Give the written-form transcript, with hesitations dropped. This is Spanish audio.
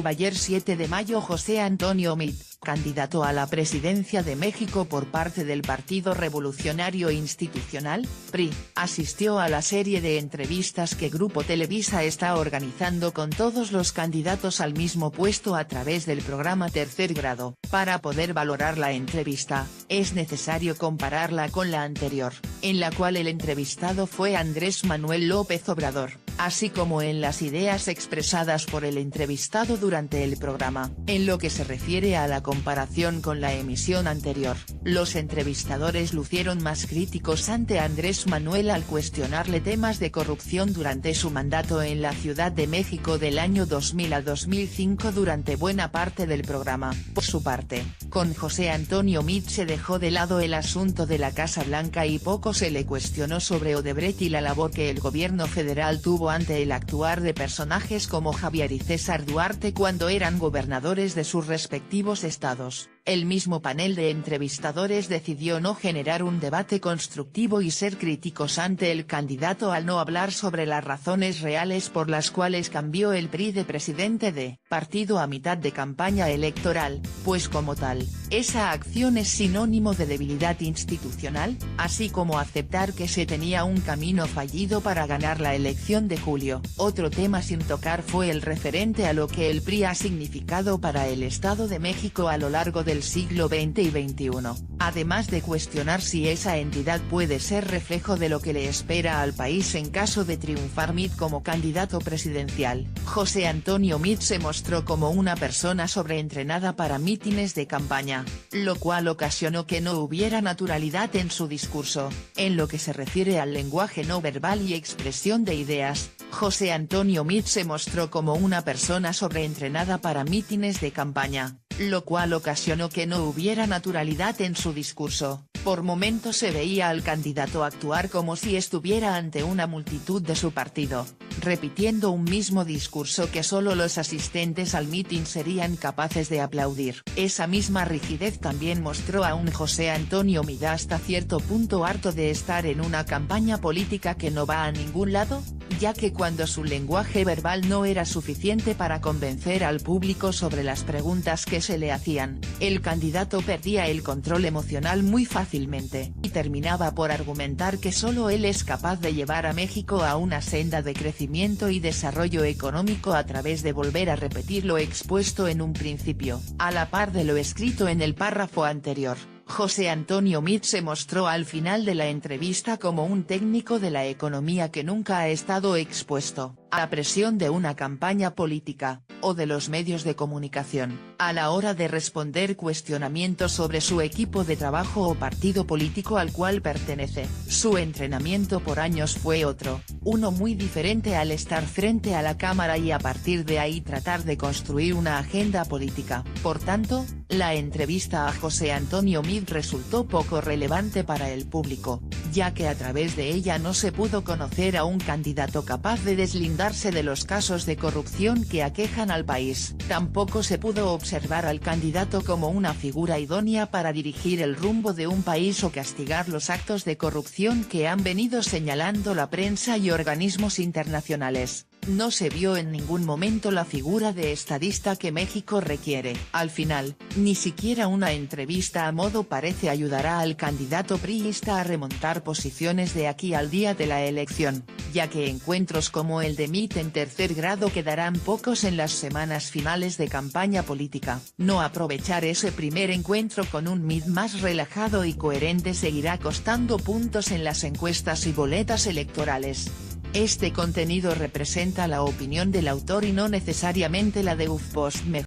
Ayer 7 de mayo José Antonio Meade, candidato a la presidencia de México por parte del Partido Revolucionario Institucional, PRI, asistió a la serie de entrevistas que Grupo Televisa está organizando con todos los candidatos al mismo puesto a través del programa Tercer Grado. Para poder valorar la entrevista, es necesario compararla con la anterior, en la cual el entrevistado fue Andrés Manuel López Obrador, así como en las ideas expresadas por el entrevistado durante el programa. En lo que se refiere a la comparación con la emisión anterior, los entrevistadores lucieron más críticos ante Andrés Manuel al cuestionarle temas de corrupción durante su mandato en la Ciudad de México del año 2000 a 2005 durante buena parte del programa. Por su parte, con José Antonio Meade se dejó de lado el asunto de la Casa Blanca y poco se le cuestionó sobre Odebrecht y la labor que el gobierno federal tuvo ante el actuar de personajes como Javier y César Duarte cuando eran gobernadores de sus respectivos estados. El mismo panel de entrevistadores decidió no generar un debate constructivo y ser críticos ante el candidato al no hablar sobre las razones reales por las cuales cambió el PRI de presidente de partido a mitad de campaña electoral, pues como tal, esa acción es sinónimo de debilidad institucional, así como aceptar que se tenía un camino fallido para ganar la elección de julio. Otro tema sin tocar fue el referente a lo que el PRI ha significado para el Estado de México a lo largo del siglo XX y XXI, además de cuestionar si esa entidad puede ser reflejo de lo que le espera al país en caso de triunfar Meade como candidato presidencial. José Antonio Meade se mostró como una persona sobreentrenada para mítines de campaña, lo cual ocasionó que no hubiera naturalidad en su discurso. En lo que se refiere al lenguaje no verbal y expresión de ideas, José Antonio Meade se mostró como una persona sobreentrenada para mítines de campaña, lo cual ocasionó que no hubiera naturalidad en su discurso. Por momentos se veía al candidato actuar como si estuviera ante una multitud de su partido, repitiendo un mismo discurso que solo los asistentes al mitin serían capaces de aplaudir. Esa misma rigidez también mostró a un José Antonio Meade hasta cierto punto harto de estar en una campaña política que no va a ningún lado, ya que cuando su lenguaje verbal no era suficiente para convencer al público sobre las preguntas que se le hacían, el candidato perdía el control emocional muy fácilmente, y terminaba por argumentar que solo él es capaz de llevar a México a una senda de crecimiento y desarrollo económico a través de volver a repetir lo expuesto en un principio. A la par de lo escrito en el párrafo anterior, José Antonio Meade se mostró al final de la entrevista como un técnico de la economía que nunca ha estado expuesto a la presión de una campaña política, o de los medios de comunicación, a la hora de responder cuestionamientos sobre su equipo de trabajo o partido político al cual pertenece. Su entrenamiento por años fue otro, uno muy diferente al estar frente a la cámara y a partir de ahí tratar de construir una agenda política. Por tanto, la entrevista a José Antonio Meade resultó poco relevante para el público, ya que a través de ella no se pudo conocer a un candidato capaz de deslindarse de los casos de corrupción que aquejan al país. Tampoco se pudo observar al candidato como una figura idónea para dirigir el rumbo de un país o castigar los actos de corrupción que han venido señalando la prensa y organismos internacionales. No se vio en ningún momento la figura de estadista que México requiere. Al final, ni siquiera una entrevista a modo parece ayudará al candidato priista a remontar posiciones de aquí al día de la elección, ya que encuentros como el de Meade en Tercer Grado quedarán pocos en las semanas finales de campaña política. No aprovechar ese primer encuentro con un Meade más relajado y coherente seguirá costando puntos en las encuestas y boletas electorales. Este contenido representa la opinión del autor y no necesariamente la de HuffPost.